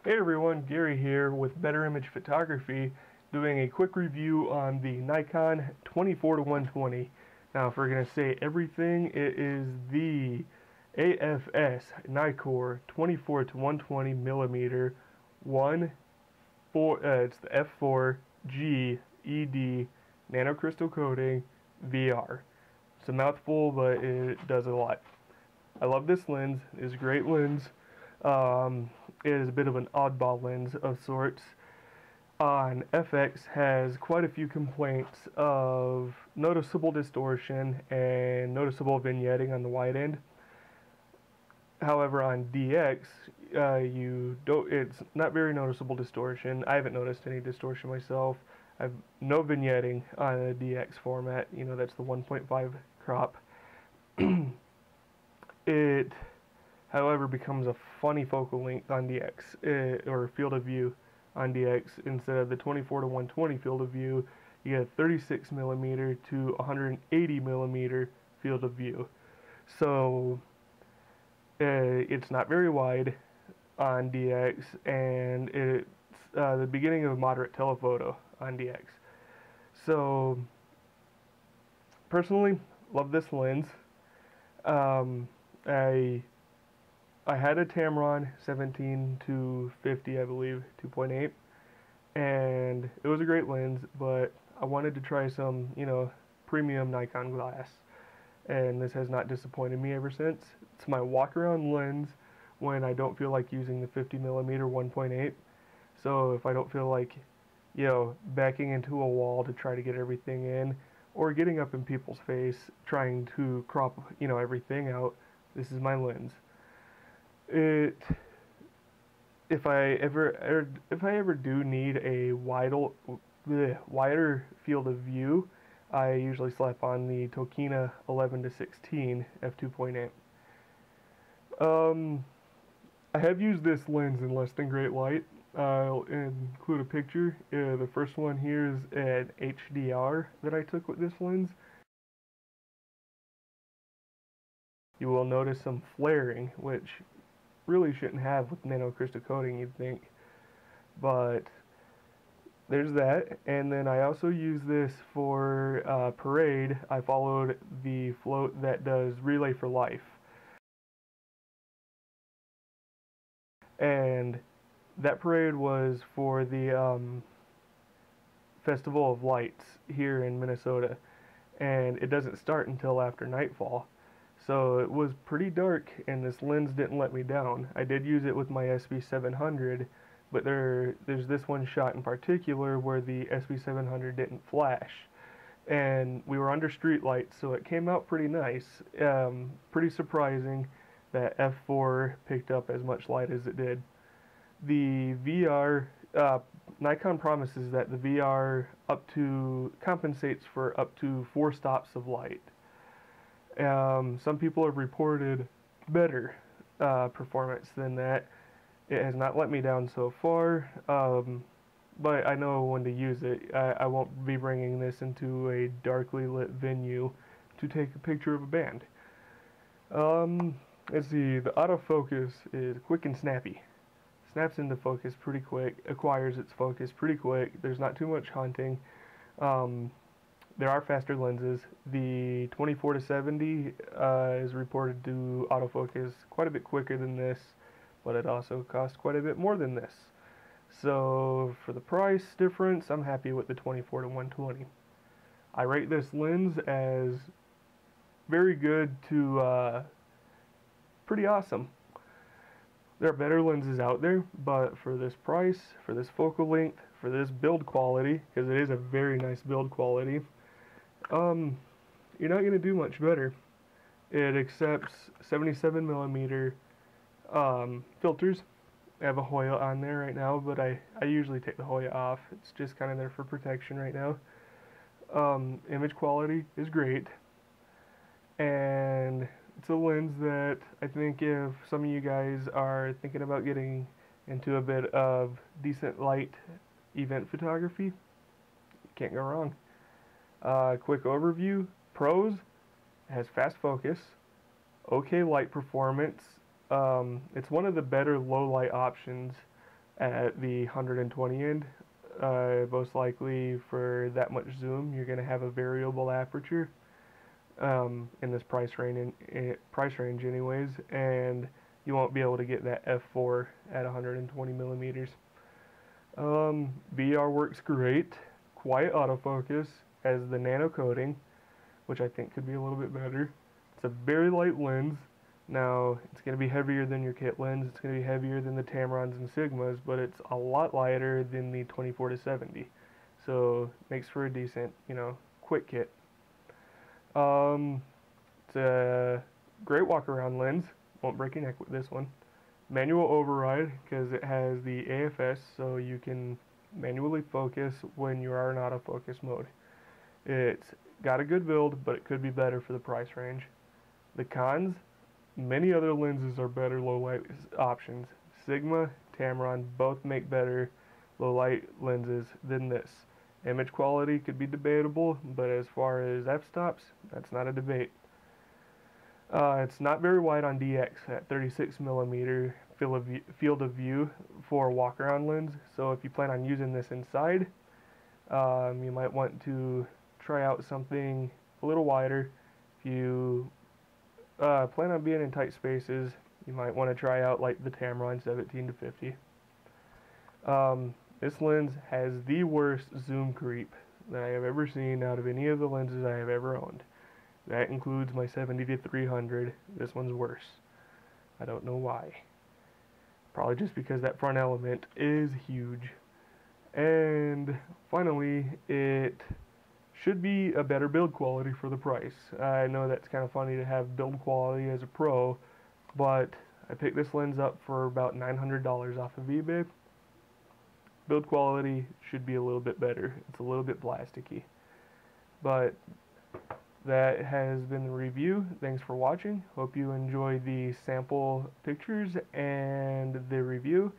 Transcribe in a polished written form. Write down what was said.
Hey everyone, Gary here with Better Image Photography, doing a quick review on the Nikon 24-120. Now, if we're going to say everything, it is the AFS Nikkor 24-120 millimeter 1 4. It's the F4G ED nanocrystal coating VR. It's a mouthful, but it does a lot. I love this lens. It's a great lens. It is a bit of an oddball lens of sorts. On FX has quite a few complaints of noticeable distortion and noticeable vignetting on the wide end. However, on DX, it's not very noticeable distortion. I haven't noticed any distortion myself. I've no vignetting on a DX format. That's the 1.5 crop. It, however, becomes a funny focal length on DX, or field of view on DX. Instead of the 24-120 field of view, you get a 36 millimeter to 180 millimeter field of view. So it's not very wide on DX, and it's the beginning of moderate telephoto on DX. So personally, love this lens. I had a Tamron 17-50, I believe, 2.8, and it was a great lens, but I wanted to try some, premium Nikon glass, and this has not disappointed me ever since. It's my walk-around lens when I don't feel like using the 50mm 1.8, so if I don't feel like, backing into a wall to try to get everything in, or getting up in people's face trying to crop, everything out, this is my lens. If I ever do need a wider field of view, I usually slap on the Tokina 11-16 f2.8. I have used this lens in less than great light. I'll include a picture. The first one here is an HDR that I took with this lens. You will notice some flaring, which really shouldn't have with nanocrystal coating, you'd think. But there's that. And then I also use this for parade. I followed the float that does Relay for Life. And that parade was for the Festival of Lights here in Minnesota. And it doesn't start until after nightfall. So it was pretty dark, and this lens didn't let me down. I did use it with my SB700, but there's this one shot in particular where the SB700 didn't flash. And we were under street lights, so it came out pretty nice. Pretty surprising that F4 picked up as much light as it did. The VR, Nikon promises that the VR compensates for up to 4 stops of light. Some people have reported better performance than that. It has not let me down so far, but I know when to use it. I won't be bringing this into a darkly lit venue to take a picture of a band. Let's see, the autofocus is quick and snappy. Snaps into focus pretty quick, acquires its focus pretty quick. There's not too much hunting. There are faster lenses. The 24-70 is reported to autofocus quite a bit quicker than this, but it also costs quite a bit more than this. So for the price difference, I'm happy with the 24-120. I rate this lens as very good to pretty awesome. There are better lenses out there, but for this price, for this focal length, for this build quality, because it is a very nice build quality, you're not going to do much better. It accepts 77mm filters. I have a Hoya on there right now, but I usually take the Hoya off. It's just kind of there for protection right now. Image quality is great, and it's a lens that I think if some of you guys are thinking about getting into a bit of decent light event photography, you can't go wrong. Quick overview. Pros: it has fast focus, okay light performance. It's one of the better low light options at the 120 end. Most likely for that much zoom, you're going to have a variable aperture in this price range anyways, and you won't be able to get that f4 at 120 millimeters. VR works great. Quiet autofocus has the nano coating, which I think could be a little bit better. It's a very light lens. Now, it's going to be heavier than your kit lens. It's going to be heavier than the Tamrons and Sigmas, but it's a lot lighter than the 24-70. So, makes for a decent, quick kit. It's a great walk-around lens. Won't break your neck with this one. Manual override, because it has the AFS, so you can manually focus when you are in autofocus mode. It's got a good build, but it could be better for the price range. The cons, many other lenses are better low light options. Sigma, Tamron both make better low light lenses than this. Image quality could be debatable, but as far as f-stops, that's not a debate. It's not very wide on DX at 36 millimeter field of view for a walk around lens. So if you plan on using this inside, you might want to try out something a little wider. If you plan on being in tight spaces, you might want to try out like the Tamron 17-50. This lens has the worst zoom creep that I have ever seen out of any of the lenses I have ever owned. That includes my 70-300. This one's worse. I don't know why. Probably just because that front element is huge. And finally, it should be a better build quality for the price. I know that's kind of funny to have build quality as a pro, but I picked this lens up for about $900 off of eBay. Build quality should be a little bit better. It's a little bit plasticky. But that has been the review. Thanks for watching. Hope you enjoyed the sample pictures and the review.